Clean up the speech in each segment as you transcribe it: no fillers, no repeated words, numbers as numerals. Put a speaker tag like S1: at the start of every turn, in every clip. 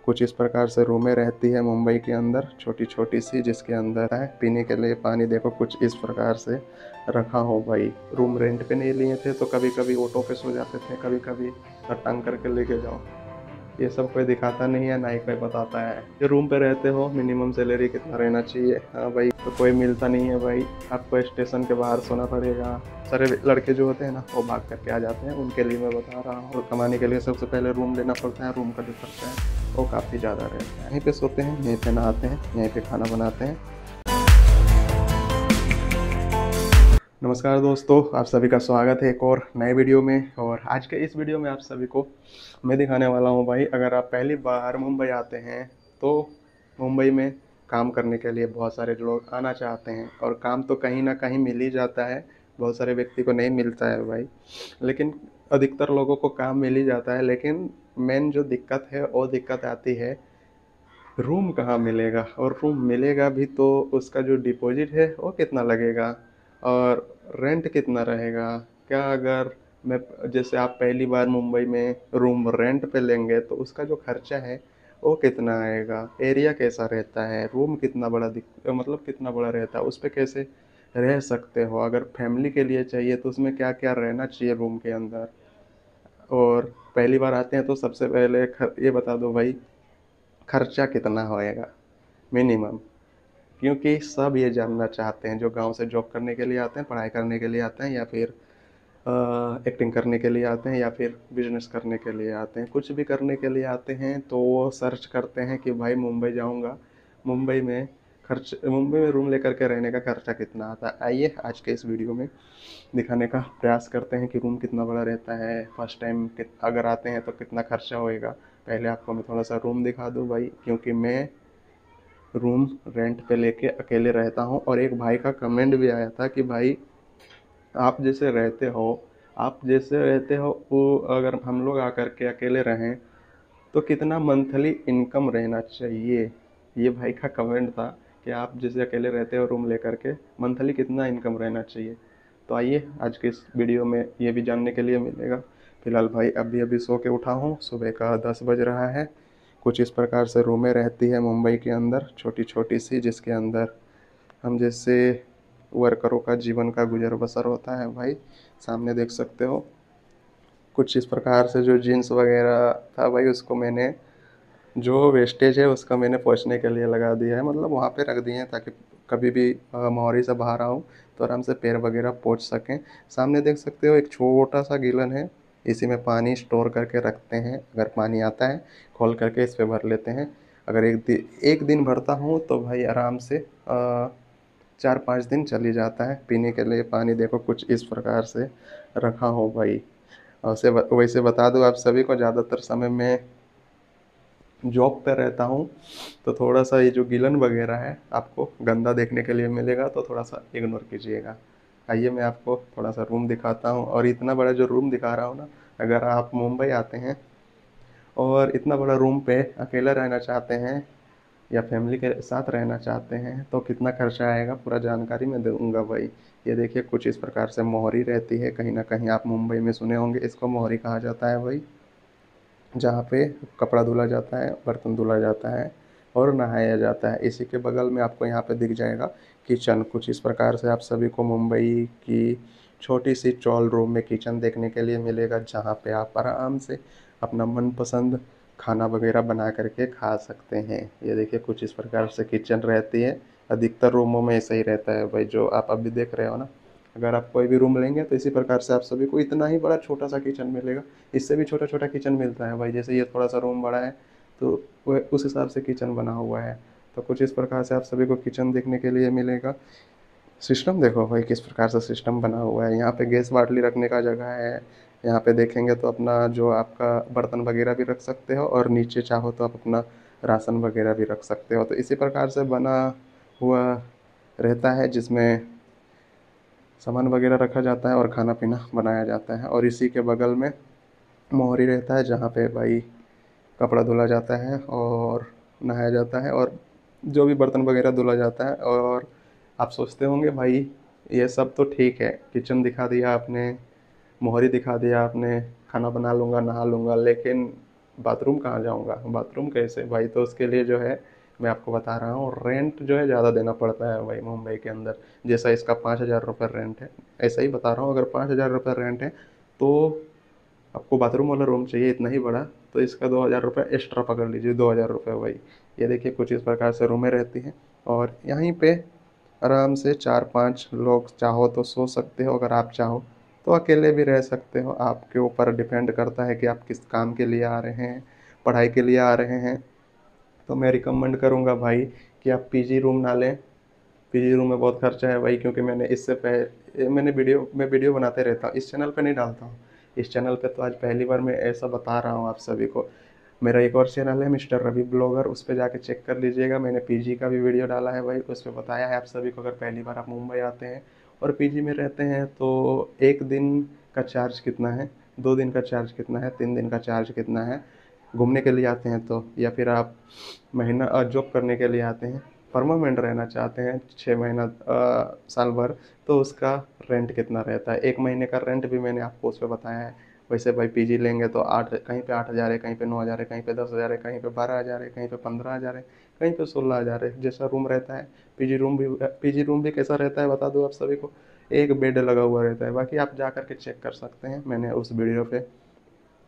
S1: कुछ इस प्रकार से रूमें रहती है मुंबई के अंदर, छोटी छोटी सी, जिसके अंदर है पीने के लिए पानी। देखो कुछ इस प्रकार से रखा हो भाई। रूम रेंट पे नहीं लिए थे तो कभी कभी ऑटो पे सो जाते थे, कभी कभी टांग करके लेके जाओ। ये सब कोई दिखाता नहीं है, ना ही कोई बताता है। जो रूम पे रहते हो मिनिमम सैलरी कितना रहना चाहिए? हाँ भाई, तो कोई मिलता नहीं है भाई, आपको स्टेशन के बाहर सोना पड़ेगा। सारे लड़के जो होते हैं ना वो भाग करके आ जाते हैं, उनके लिए मैं बता रहा हूँ। और कमाने के लिए सबसे पहले रूम लेना पड़ता है। रूम का जो खर्चा है वो काफ़ी ज़्यादा रहता है। यहीं पे सोते हैं, यहीं पे नहाते हैं, यहीं पे खाना बनाते हैं। नमस्कार दोस्तों, आप सभी का स्वागत है एक और नए वीडियो में। और आज के इस वीडियो में आप सभी को मैं दिखाने वाला हूं भाई, अगर आप पहली बार मुंबई आते हैं तो मुंबई में काम करने के लिए बहुत सारे लोग आना चाहते हैं। और काम तो कहीं ना कहीं मिल ही जाता है, बहुत सारे व्यक्ति को नहीं मिलता है भाई, लेकिन अधिकतर लोगों को काम मिल ही जाता है। लेकिन मेन जो दिक्कत है वो दिक्कत आती है, रूम कहाँ मिलेगा। और रूम मिलेगा भी तो उसका जो डिपॉजिट है वो कितना लगेगा, और रेंट कितना रहेगा। क्या अगर मैं, जैसे आप पहली बार मुंबई में रूम रेंट पे लेंगे तो उसका जो खर्चा है वो कितना आएगा, एरिया कैसा रहता है, रूम कितना बड़ा मतलब कितना बड़ा रहता है, उस पर कैसे रह सकते हो। अगर फैमिली के लिए चाहिए तो उसमें क्या क्या रहना चाहिए रूम के अंदर। और पहली बार आते हैं तो सबसे पहले ये बता दो भाई, खर्चा कितना होएगा मिनिमम। क्योंकि सब ये जानना चाहते हैं, जो गांव से जॉब करने के लिए आते हैं, पढ़ाई करने के लिए आते हैं, या फिर एक्टिंग करने के लिए आते हैं, या फिर बिजनेस करने के लिए आते हैं, कुछ भी करने के लिए आते हैं, तो वो सर्च करते हैं कि भाई मुंबई जाऊंगा, मुंबई में रूम लेकर के रहने का खर्चा कितना आता है। आइए आज के इस वीडियो में दिखाने का प्रयास करते हैं कि रूम कितना बड़ा रहता है, फर्स्ट टाइम अगर आते हैं तो कितना खर्चा होएगा। पहले आपको मैं थोड़ा सा रूम दिखा दूँ भाई, क्योंकि मैं रूम रेंट पे लेके अकेले रहता हूँ। और एक भाई का कमेंट भी आया था कि भाई आप जैसे रहते हो, वो अगर हम लोग आकर के अकेले रहें तो कितना मंथली इनकम रहना चाहिए। ये भाई का कमेंट था कि आप जैसे अकेले रहते हो रूम लेकर के, मंथली कितना इनकम रहना चाहिए। तो आइए आज के इस वीडियो में ये भी जानने के लिए मिलेगा। फिलहाल भाई अभी अभी सो के उठा हूँ, सुबह का 10 बज रहा है। कुछ इस प्रकार से रूमें रहती है मुंबई के अंदर, छोटी छोटी सी, जिसके अंदर हम जैसे वर्करों का जीवन का गुजर बसर होता है भाई। सामने देख सकते हो कुछ इस प्रकार से जो जीन्स वगैरह था भाई, उसको मैंने, जो वेस्टेज है उसका मैंने पोंछने के लिए लगा दिया है, मतलब वहाँ पे रख दिए हैं ताकि कभी भी मोहारी से बाहर आऊँ तो आराम से पैर वगैरह पोंछ सकें। सामने देख सकते हो एक छोटा सा गीलन है, इसी में पानी स्टोर करके रखते हैं। अगर पानी आता है खोल करके इस पे भर लेते हैं। अगर एक दिन भरता हूँ तो भाई आराम से 4-5 दिन चल ही जाता है। पीने के लिए पानी देखो कुछ इस प्रकार से रखा हो भाई। और वैसे बता दूं आप सभी को, ज़्यादातर समय में जॉब पे रहता हूँ, तो थोड़ा सा ये जो गिलन वगैरह है आपको गंदा देखने के लिए मिलेगा, तो थोड़ा सा इग्नोर कीजिएगा। आइए मैं आपको थोड़ा सा रूम दिखाता हूँ। और इतना बड़ा जो रूम दिखा रहा हूँ ना, अगर आप मुंबई आते हैं और इतना बड़ा रूम पे अकेला रहना चाहते हैं या फैमिली के साथ रहना चाहते हैं तो कितना खर्चा आएगा, पूरा जानकारी मैं दूंगा भाई। ये देखिए कुछ इस प्रकार से मोहरी रहती है, कहीं ना कहीं आप मुंबई में सुने होंगे, इसको मोहरी कहा जाता है भाई। जहाँ पे कपड़ा धुला जाता है, बर्तन धुला जाता है और नहाया जाता है। इसी के बगल में आपको यहाँ पे दिख जाएगा किचन। कुछ इस प्रकार से आप सभी को मुंबई की छोटी सी चॉल रूम में किचन देखने के लिए मिलेगा, जहाँ पे आप आराम से अपना मनपसंद खाना वगैरह बना करके खा सकते हैं। ये देखिए कुछ इस प्रकार से किचन रहती है। अधिकतर रूमों में ऐसा ही रहता है भाई, जो आप अभी देख रहे हो ना। अगर आप कोई भी रूम लेंगे तो इसी प्रकार से आप सभी को इतना ही बड़ा छोटा सा किचन मिलेगा। इससे भी छोटा छोटा किचन मिलता है भाई, जैसे ये थोड़ा सा रूम बड़ा है तो वह उस हिसाब से किचन बना हुआ है। तो कुछ इस प्रकार से आप सभी को किचन देखने के लिए मिलेगा। सिस्टम देखो भाई किस प्रकार से सिस्टम बना हुआ है। यहाँ पे गैस बाटली रखने का जगह है। यहाँ पे देखेंगे तो अपना जो आपका बर्तन वगैरह भी रख सकते हो, और नीचे चाहो तो आप अपना राशन वगैरह भी रख सकते हो। तो इसी प्रकार से बना हुआ रहता है, जिसमें सामान वगैरह रखा जाता है और खाना पीना बनाया जाता है। और इसी के बगल में मोहरी रहता है, जहाँ पे भाई कपड़ा धुला जाता है और नहाया जाता है, और जो भी बर्तन वगैरह धुला जाता है। और आप सोचते होंगे भाई ये सब तो ठीक है, किचन दिखा दिया आपने, मोहरी दिखा दिया आपने, खाना बना लूँगा, नहा लूँगा, लेकिन बाथरूम कहाँ जाऊँगा, बाथरूम कैसे भाई। तो उसके लिए जो है मैं आपको बता रहा हूँ, रेंट जो है ज़्यादा देना पड़ता है भाई मुंबई के अंदर। जैसा इसका 5,000 रुपये रेंट है, ऐसा ही बता रहा हूँ, अगर 5,000 रुपये रेंट है तो आपको बाथरूम वाला रूम चाहिए इतना ही बड़ा, तो इसका 2,000 रुपये एक्स्ट्रा पकड़ लीजिए, 2,000 रुपये भाई। ये देखिए कुछ इस प्रकार से रूमें रहती हैं, और यहीं पे आराम से 4-5 लोग चाहो तो सो सकते हो, अगर आप चाहो तो अकेले भी रह सकते हो। आपके ऊपर डिपेंड करता है कि आप किस काम के लिए आ रहे हैं, पढ़ाई के लिए आ रहे हैं। तो मैं रिकमेंड करूँगा भाई कि आप पीजी रूम ना लें। पीजी रूम में बहुत खर्चा है भाई, क्योंकि मैंने इससे पहले मैं वीडियो बनाते रहता हूँ, इस चैनल पे नहीं डालता हूँ। इस चैनल पे तो आज पहली बार मैं ऐसा बता रहा हूँ आप सभी को। मेरा एक और चैनल है मिस्टर रवि ब्लॉगर, उस पर जाके चेक कर लीजिएगा, मैंने पीजी का भी वीडियो डाला है भाई। उस पर बताया है आप सभी को, अगर पहली बार आप मुंबई आते हैं और पीजी में रहते हैं तो 1 दिन का चार्ज कितना है, 2 दिन का चार्ज कितना है, 3 दिन का चार्ज कितना है, घूमने के लिए आते हैं तो, या फिर आप महीना जॉब करने के लिए आते हैं, परमानेंट रहना चाहते हैं 6 महीना साल भर, तो उसका रेंट कितना रहता है। 1 महीने का रेंट भी मैंने आपको उस पर बताया है। वैसे भाई पीजी लेंगे तो आठ, कहीं पे 8,000 है, कहीं पे 9,000 है, कहीं पे 10,000 है, कहीं पे 12,000 है, कहीं पे 15,000 है, कहीं पे 16,000 है, जैसा रूम रहता है। पीजी रूम भी कैसा रहता है बता दो आप सभी को, एक बेड लगा हुआ रहता है। बाकी आप जा करके चेक कर सकते हैं, मैंने उस वीडियो पे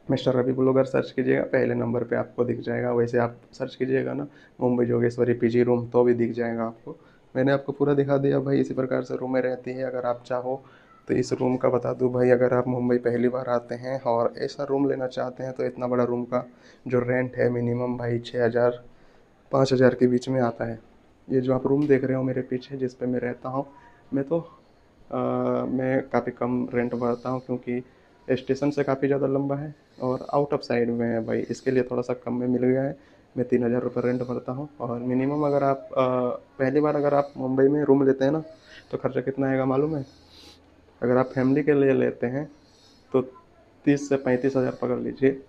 S1: मिस्टर रवि ब्लॉगर सर्च कीजिएगा, पहले नंबर पे आपको दिख जाएगा। वैसे आप सर्च कीजिएगा ना मुंबई जोगेश्वरी पीजी रूम, तो भी दिख जाएगा आपको। मैंने आपको पूरा दिखा दिया भाई, इसी प्रकार से रूमें रहती हैं। अगर आप चाहो तो इस रूम का बता दूं भाई, अगर आप मुंबई पहली बार आते हैं और ऐसा रूम लेना चाहते हैं, तो इतना बड़ा रूम का जो रेंट है मिनिमम भाई 6,000 5,000 के बीच में आता है। ये जो आप रूम देख रहे हो मेरे पीछे जिस पे मैं रहता हूँ, मैं तो मैं काफ़ी कम रेंट भरता हूँ, क्योंकि स्टेशन से काफ़ी ज़्यादा लंबा है और आउट ऑफ साइड में है भाई, इसके लिए थोड़ा सा कम में मिल गया है। मैं 3,000 रुपये रेंट भरता हूँ। और मिनिमम अगर आप पहली बार अगर आप मुंबई में रूम लेते हैं ना, तो खर्चा कितना आएगा मालूम है? अगर आप फैमिली के लिए लेते हैं तो 30 से 35 हज़ार पकड़ लीजिए।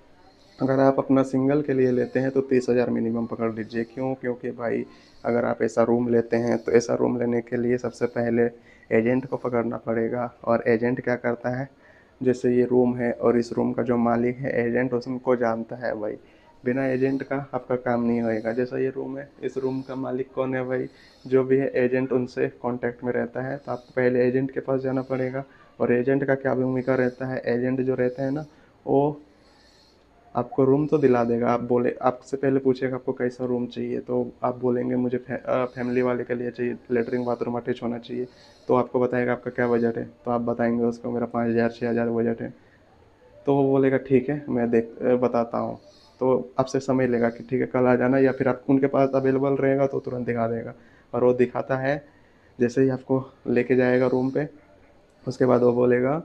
S1: अगर आप अपना सिंगल के लिए लेते हैं तो 30,000 मिनिमम पकड़ लीजिए। क्यों? क्योंकि भाई अगर आप ऐसा रूम लेते हैं तो ऐसा रूम लेने के लिए सबसे पहले एजेंट को पकड़ना पड़ेगा। और एजेंट क्या करता है, जैसे ये रूम है और इस रूम का जो मालिक है एजेंट उसको जानता है भाई। बिना एजेंट का आपका काम नहीं होएगा। जैसा ये रूम है, इस रूम का मालिक कौन है भाई? जो भी है एजेंट उनसे कांटेक्ट में रहता है, तो आपको पहले एजेंट के पास जाना पड़ेगा। और एजेंट का क्या भूमिका रहता है, एजेंट जो रहता है ना, वो आपको रूम तो दिला देगा। आप बोले, आपसे पहले पूछेगा आपको कैसा रूम चाहिए, तो आप बोलेंगे मुझे फैमिली वाले के लिए चाहिए, लेटरिन बाथरूम अटैच होना चाहिए। तो आपको बताएगा आपका क्या बजट है, तो आप बताएंगे उसको मेरा 5,000 6,000 बजट है। तो वो बोलेगा ठीक है मैं बताता हूँ। तो आपसे समय लेगा कि ठीक है कल आ जाना, या फिर आप उनके पास अवेलेबल रहेगा तो तुरंत दिखा देगा। और वो दिखाता है, जैसे ही आपको लेके जाएगा रूम पे, उसके बाद वो बोलेगा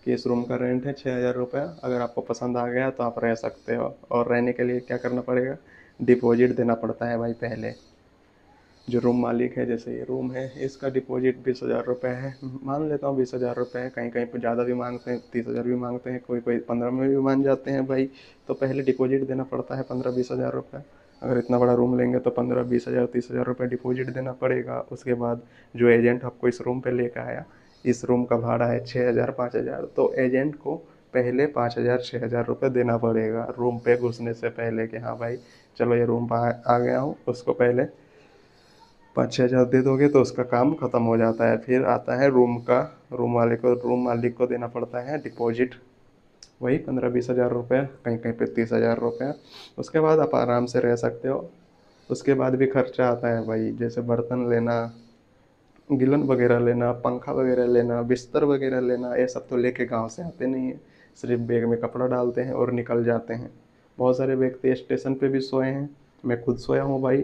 S1: कि इस रूम का रेंट है 6,000 रुपये, अगर आपको पसंद आ गया तो आप रह सकते हो। और रहने के लिए क्या करना पड़ेगा, डिपॉजिट देना पड़ता है भाई पहले। जो रूम मालिक है, जैसे ये रूम है, इसका डिपॉजिट 20,000 रुपये है, मान लेता हूँ 20,000 रुपये है। कहीं कहीं पर ज़्यादा भी मांगते हैं, 30,000 भी मांगते हैं, कोई कोई 15 में भी मान जाते हैं भाई। तो पहले डिपॉजिट देना पड़ता है 15-20 हज़ार रुपये। अगर इतना बड़ा रूम लेंगे तो 15-20 हज़ार 30,000 रुपये डिपॉजिट देना पड़ेगा। उसके बाद जो एजेंट आपको इस रूम पे लेकर आया, इस रूम का भाड़ा है 6,000 5,000, तो एजेंट को पहले 5,000 6,000 रुपये देना पड़ेगा रूम पे घुसने से पहले, कि हाँ भाई चलो ये रूम पर आ गया हूँ। उसको पहले 5-6 हज़ार दे दोगे तो उसका काम ख़त्म हो जाता है। फिर आता है रूम का, रूम मालिक को देना पड़ता है डिपॉजिट, वही 15-20 हज़ार रुपये, कहीं कहीं पे 30,000 रुपये। उसके बाद आप आराम से रह सकते हो। उसके बाद भी खर्चा आता है भाई, जैसे बर्तन लेना, गिलन वगैरह लेना, पंखा वगैरह लेना, बिस्तर वगैरह लेना, ये सब तो लेके गांव से आते नहीं है, सिर्फ बैग में कपड़ा डालते हैं और निकल जाते हैं। बहुत सारे व्यक्ति स्टेशन पे भी सोए हैं, मैं खुद सोया हूँ भाई।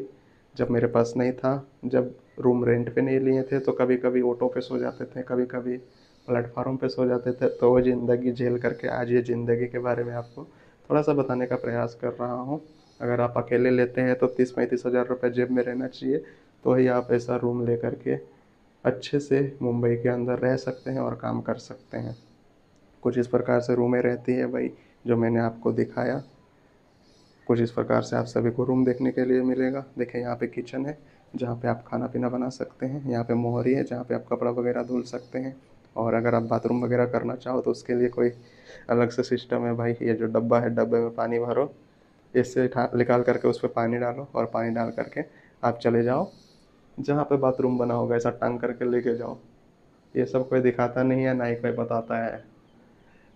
S1: जब मेरे पास नहीं था, जब रूम रेंट पे नहीं लिए थे, तो कभी कभी ऑटो पे सो जाते थे, कभी कभी प्लेटफार्म पे सो जाते थे। तो वो ज़िंदगी झेल करके आज ये ज़िंदगी के बारे में आपको थोड़ा सा बताने का प्रयास कर रहा हूँ। अगर आप अकेले लेते हैं तो 30-35 हज़ार रुपये जेब में रहना चाहिए, तो ही आप ऐसा रूम ले करके अच्छे से मुंबई के अंदर रह सकते हैं और काम कर सकते हैं। कुछ इस प्रकार से रूमें रहती है भाई, जो मैंने आपको दिखाया। कुछ इस प्रकार से आप सभी को रूम देखने के लिए मिलेगा। देखिए यहाँ पे किचन है, जहाँ पे आप खाना पीना बना सकते हैं। यहाँ पे मोहरी है, जहाँ पे आप कपड़ा वगैरह धुल सकते हैं। और अगर आप बाथरूम वगैरह करना चाहो तो उसके लिए कोई अलग से सिस्टम है भाई। ये जो डब्बा है, डब्बे में पानी भरो इससे निकाल करके उस पर पानी डालो और पानी डाल करके आप चले जाओ जहाँ पे बाथरूम बना होगा, ऐसा टांग करके लेके जाओ। ये सब कोई दिखाता नहीं है, ना ही कोई बताता है।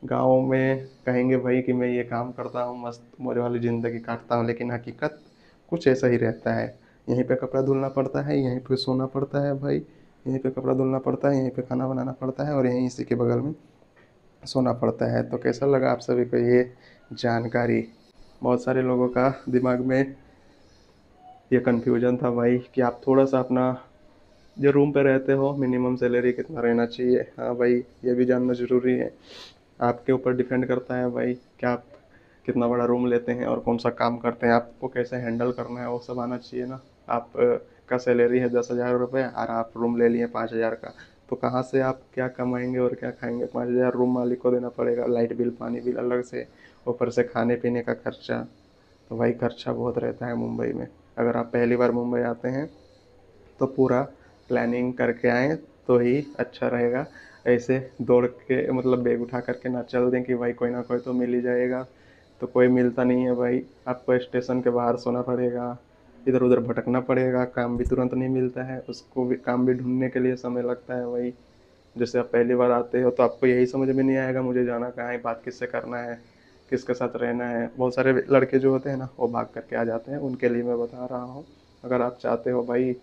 S1: गाँव में कहेंगे भाई कि मैं ये काम करता हूँ, मस्त मौज वाली ज़िंदगी काटता हूँ, लेकिन हकीकत कुछ ऐसा ही रहता है। यहीं पे कपड़ा धुलना पड़ता है, यहीं पे सोना पड़ता है भाई, यहीं पे कपड़ा धुलना पड़ता है, यहीं पे खाना बनाना पड़ता है और यहीं इसी के बगल में सोना पड़ता है। तो कैसा लगा आप सभी को ये जानकारी? बहुत सारे लोगों का दिमाग में ये कन्फ्यूजन था भाई कि आप थोड़ा सा अपना जो रूम पे रहते हो मिनिमम सैलरी कितना रहना चाहिए। हाँ भाई, ये भी जानना ज़रूरी है। आपके ऊपर डिपेंड करता है भाई कि आप कितना बड़ा रूम लेते हैं और कौन सा काम करते हैं, आपको कैसे हैंडल करना है वो सब आना चाहिए ना। आप का सैलरी है 10,000 रुपये और आप रूम ले लिए 5,000 का, तो कहाँ से आप क्या कमाएंगे और क्या खाएंगे? 5,000 रूम मालिक को देना पड़ेगा, लाइट बिल पानी बिल अलग से, ऊपर से खाने पीने का खर्चा। तो भाई खर्चा बहुत रहता है मुंबई में। अगर आप पहली बार मुंबई आते हैं तो पूरा प्लानिंग करके आएँ तो ही अच्छा रहेगा। ऐसे दौड़ के मतलब बैग उठा करके ना चल दें कि भाई कोई ना कोई तो मिल ही जाएगा, तो कोई मिलता नहीं है भाई। आपको स्टेशन के बाहर सोना पड़ेगा, इधर उधर भटकना पड़ेगा, काम भी तुरंत नहीं मिलता है, उसको भी काम भी ढूंढने के लिए समय लगता है भाई। जैसे आप पहली बार आते हो तो आपको यही समझ में नहीं आएगा मुझे जाना कहाँ है, बात किससे करना है, किसके साथ रहना है। बहुत सारे लड़के जो होते हैं ना वो भाग करके आ जाते हैं, उनके लिए मैं बता रहा हूँ। अगर आप चाहते हो भाई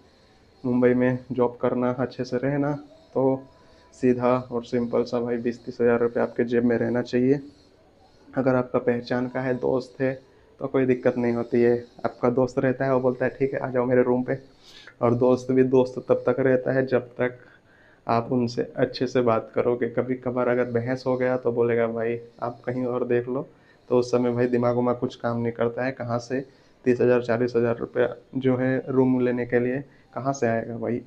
S1: मुंबई में जॉब करना, अच्छे से रहना, तो सीधा और सिंपल सा भाई 20-30 हज़ार रुपये आपके जेब में रहना चाहिए। अगर आपका पहचान का है, दोस्त है, तो कोई दिक्कत नहीं होती है। आपका दोस्त रहता है वो बोलता है ठीक है आ जाओ मेरे रूम पे, और दोस्त भी दोस्त तब तक रहता है जब तक आप उनसे अच्छे से बात करोगे। कभी कभार अगर बहस हो गया तो बोलेगा भाई आप कहीं और देख लो, तो उस समय भाई दिमागों में कुछ काम नहीं करता है। कहाँ से 30,000 40,000 रुपया जो है रूम लेने के लिए कहाँ से आएगा भाई?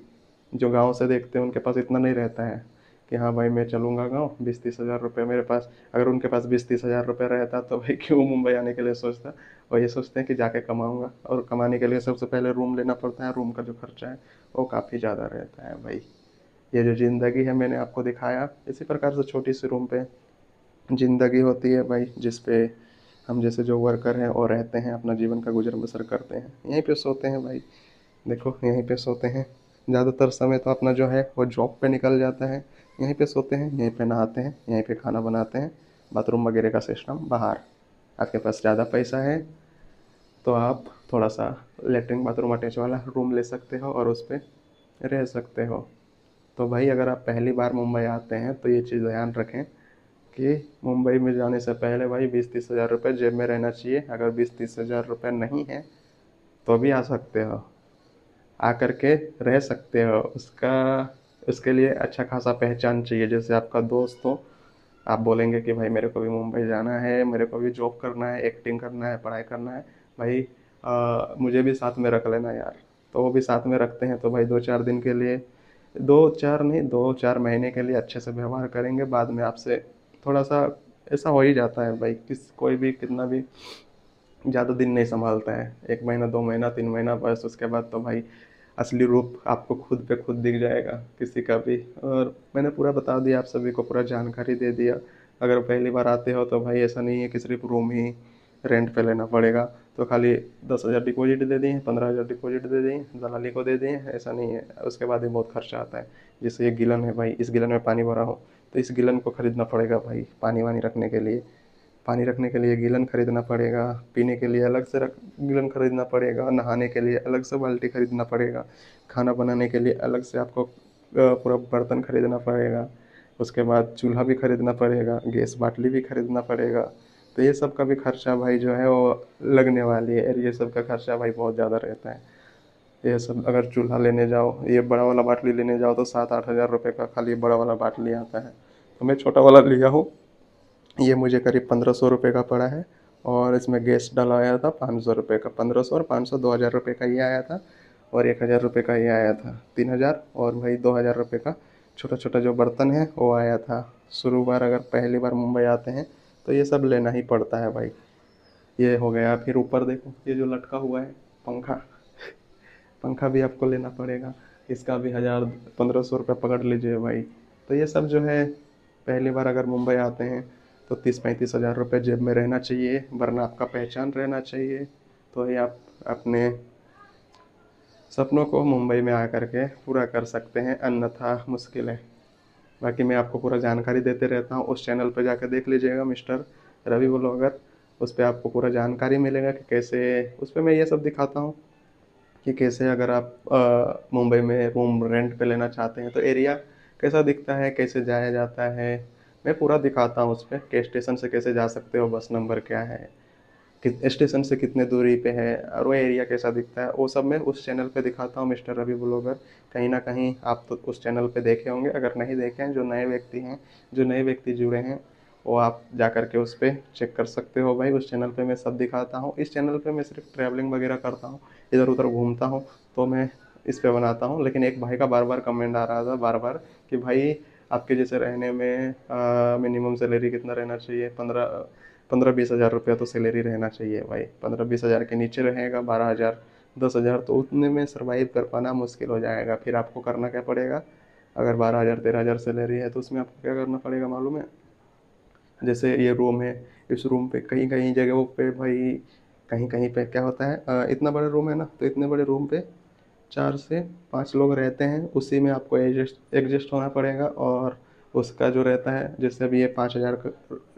S1: जो गांव से देखते हैं उनके पास इतना नहीं रहता है कि हाँ भाई मैं चलूँगा गांव, 20-30 हज़ार रुपये मेरे पास। अगर उनके पास 20-30 हज़ार रुपये रहता तो भाई क्यों मुंबई आने के लिए सोचता। और ये सोचते हैं कि जाके कमाऊँगा, और कमाने के लिए सबसे पहले रूम लेना पड़ता है। रूम का जो खर्चा है वो काफ़ी ज़्यादा रहता है भाई। ये जो ज़िंदगी है मैंने आपको दिखाया, इसी प्रकार से छोटी सी रूम पे ज़िंदगी होती है भाई, जिस पे हम जैसे जो वर्कर हैं और रहते हैं, अपना जीवन का गुजर बसर करते हैं। यहीं पे सोते हैं भाई, देखो यहीं पे सोते हैं। ज़्यादातर समय तो अपना जो है वो जॉब पे निकल जाता है। यहीं पे सोते हैं, यहीं पे नहाते हैं, यहीं पे खाना बनाते हैं। बाथरूम वगैरह का सिस्टम बाहर। आपके पास ज़्यादा पैसा है तो आप थोड़ा सा लेटरिन बाथरूम अटैच वाला रूम ले सकते हो और उस पर रह सकते हो। तो भाई अगर आप पहली बार मुंबई आते हैं तो ये चीज़ ध्यान रखें कि मुंबई में जाने से पहले भाई 20-30 हज़ार रुपये जेब में रहना चाहिए। अगर 20-30 हज़ार रुपये नहीं है तो भी आ सकते हो, आकर के रह सकते हो। उसके लिए अच्छा खासा पहचान चाहिए। जैसे आपका दोस्त हो, आप बोलेंगे कि भाई मेरे को भी मुंबई जाना है, मेरे को भी जॉब करना है, एक्टिंग करना है, पढ़ाई करना है भाई, मुझे भी साथ में रख लेना यार। तो वो भी साथ में रखते हैं तो भाई 2-4 दिन के लिए, 2-4 नहीं 2-4 महीने के लिए अच्छे से व्यवहार करेंगे। बाद में आपसे थोड़ा सा ऐसा हो ही जाता है भाई, कोई भी कितना भी ज़्यादा दिन नहीं संभालता है। 1 महीना 2 महीना 3 महीना बस, उसके बाद तो भाई असली रूप आपको खुद पे खुद दिख जाएगा किसी का भी। और मैंने पूरा बता दिया आप सभी को, पूरा जानकारी दे दिया। अगर पहली बार आते हो तो भाई ऐसा नहीं है कि सिर्फ रूम ही रेंट पे लेना पड़ेगा, तो खाली 10,000 डिपॉजिट दे दिए, 15,000 डिपॉजिट दे दिए, दलाली को दे दिए, ऐसा नहीं है। उसके बाद ही बहुत खर्चा आता है। जैसे ये गिलन है भाई, इस गिलन में पानी भरा हो तो इस गिलन को खरीदना पड़ेगा भाई, पानी वानी रखने के लिए। पानी रखने के लिए गीलन खरीदना पड़ेगा, पीने के लिए अलग से गीलन खरीदना पड़ेगा, नहाने के लिए अलग से बाल्टी खरीदना पड़ेगा, खाना बनाने के लिए अलग से आपको पूरा बर्तन खरीदना पड़ेगा। उसके बाद चूल्हा भी खरीदना पड़ेगा, गैस बाटली भी खरीदना पड़ेगा। तो ये सब का भी खर्चा भाई जो है वो लगने वाली है। और ये सब का खर्चा भाई बहुत ज़्यादा रहता है। ये सब अगर चूल्हा लेने जाओ, ये बड़ा वाला बाटली लेने जाओ तो 7-8 हज़ार रुपये का खाली बड़ा वाला बाटली आता है। तो मैं छोटा वाला लिया हूँ, ये मुझे करीब 1500 रुपये का पड़ा है। और इसमें गैस डलवाया था 500 रुपये का। 1500 और 500 2,000 रुपये का ये आया था। और 1,000 रुपये का ये आया था, 3,000। और भाई 2,000 रुपये का छोटा छोटा जो बर्तन है वो आया था। शुरू बार अगर पहली बार मुंबई आते हैं तो ये सब लेना ही पड़ता है भाई। ये हो गया। फिर ऊपर देखो ये जो लटका हुआ है पंखा, पंखा भी आपको लेना पड़ेगा। इसका भी 1,000 1,500 रुपये पकड़ लीजिए भाई। तो ये सब जो है पहली बार अगर मुंबई आते हैं तो 30-35 हज़ार रुपये जेब में रहना चाहिए, वरना आपका पहचान रहना चाहिए, तो ही आप अपने सपनों को मुंबई में आकर के पूरा कर सकते हैं, अन्यथा मुश्किल है। बाकी मैं आपको पूरा जानकारी देते रहता हूँ, उस चैनल पर जाकर देख लीजिएगा, मिस्टर रवि व्लॉगर। उस पे आपको पूरा जानकारी मिलेगा कि कैसे, उस पे मैं ये सब दिखाता हूँ कि कैसे अगर आप मुंबई में रूम रेंट पे लेना चाहते हैं तो एरिया कैसा दिखता है, कैसे जाया जाता है, मैं पूरा दिखाता हूँ उस पे, कि स्टेशन से कैसे जा सकते हो, बस नंबर क्या है, कित स्टेशन से कितने दूरी पे है, और वो एरिया कैसा दिखता है, वो सब मैं उस चैनल पे दिखाता हूँ, मिस्टर रवि ब्लॉगर। कहीं ना कहीं आप तो उस चैनल पे देखे होंगे, अगर नहीं देखे हैं, जो नए व्यक्ति हैं, जो नए व्यक्ति जुड़े हैं, वो आप जा कर के उस पर चेक कर सकते हो भाई। उस चैनल पे मैं सब दिखाता हूँ। इस चैनल पे मैं सिर्फ ट्रैवलिंग वगैरह करता हूँ, इधर उधर घूमता हूँ, तो मैं इस पे बनाता हूँ। लेकिन एक भाई का बार बार कमेंट आ रहा था, बार बार, कि भाई आपके जैसे रहने में मिनिमम सैलरी कितना रहना चाहिए, 15-20 हज़ार रुपया तो सैलरी रहना चाहिए भाई। 15-20 हज़ार के नीचे रहेगा, 12 हज़ार 10 हज़ार, तो उतने में सर्वाइव कर पाना मुश्किल हो जाएगा। फिर आपको करना क्या पड़ेगा, अगर 12 हज़ार 13 हज़ार सैलरी है तो उसमें आपको क्या करना पड़ेगा मालूम है? जैसे ये रूम है, इस रूम पे कहीं कहीं जगहों पे भाई, कहीं कहीं पे क्या होता है, इतना बड़ा रूम है ना, तो इतने बड़े रूम पे 4 से 5 लोग रहते हैं, उसी में आपको एडजस्ट एडजस्ट होना पड़ेगा। और उसका जो रहता है, जैसे अभी ये 5 हज़ार का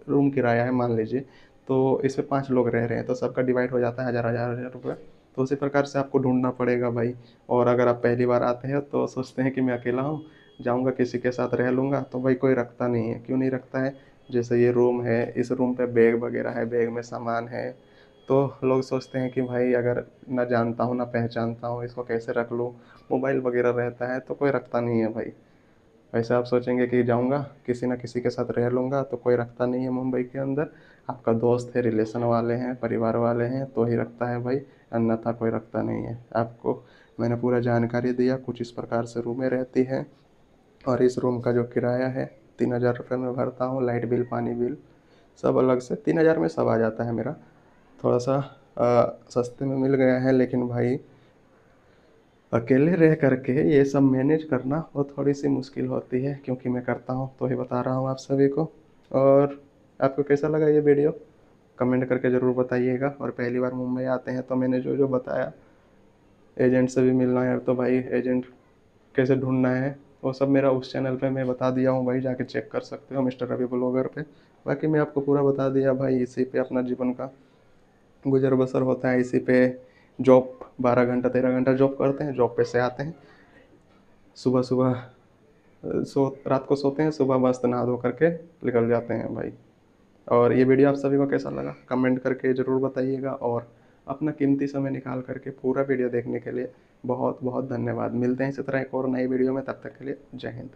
S1: रूम किराया है मान लीजिए, तो इसमें 5 लोग रह रहे हैं, तो सबका डिवाइड हो जाता है हज़ार हज़ार हज़ार रुपये। तो उसी प्रकार से आपको ढूंढना पड़ेगा भाई। और अगर आप पहली बार आते हैं तो सोचते हैं कि मैं अकेला हूँ, जाऊँगा किसी के साथ रह लूँगा, तो भाई कोई रखता नहीं है। क्यों नहीं रखता है? जैसे ये रूम है, इस रूम पे बैग वगैरह है, बैग में सामान है, तो लोग सोचते हैं कि भाई अगर ना जानता हूँ ना पहचानता हूँ, इसको कैसे रख लूँ, मोबाइल वगैरह रहता है, तो कोई रखता नहीं है भाई। वैसे आप सोचेंगे कि जाऊँगा किसी ना किसी के साथ रह लूँगा, तो कोई रखता नहीं है मुंबई के अंदर। आपका दोस्त है, रिलेशन वाले हैं, परिवार वाले हैं, तो ही रखता है भाई, अन्यथा कोई रखता नहीं है। आपको मैंने पूरा जानकारी दिया, कुछ इस प्रकार से रूमें रहती हैं। और इस रूम का जो किराया है, 3 हज़ार रुपये मैं भरता हूँ, लाइट बिल, पानी बिल सब अलग से, 3 हज़ार में सब आ जाता है मेरा। थोड़ा सा सस्ते में मिल गया है, लेकिन भाई अकेले रह करके ये सब मैनेज करना वो थोड़ी सी मुश्किल होती है, क्योंकि मैं करता हूँ तो ही बता रहा हूँ आप सभी को। और आपको कैसा लगा ये वीडियो, कमेंट करके ज़रूर बताइएगा। और पहली बार मुंबई आते हैं तो मैंने जो जो बताया, एजेंट से भी मिलना है तो भाई एजेंट कैसे ढूंढना है, वो सब मेरा उस चैनल पे मैं बता दिया हूँ भाई, जाके चेक कर सकते हो, मिस्टर रवि ब्लॉगर पे। बाकी मैं आपको पूरा बता दिया भाई, इसी पे अपना जीवन का गुजर बसर होता है, इसी पे जॉब 12 घंटा 13 घंटा जॉब करते हैं, जॉब पे से आते हैं, सुबह सुबह सो रात को सोते हैं, सुबह मस्त नहा धो करके निकल जाते हैं भाई। और ये वीडियो आप सभी को कैसा लगा कमेंट करके ज़रूर बताइएगा। और अपना कीमती समय निकाल करके पूरा वीडियो देखने के लिए बहुत बहुत धन्यवाद। मिलते हैं इसी तरह एक और नई वीडियो में, तब तक के लिए जय हिंद।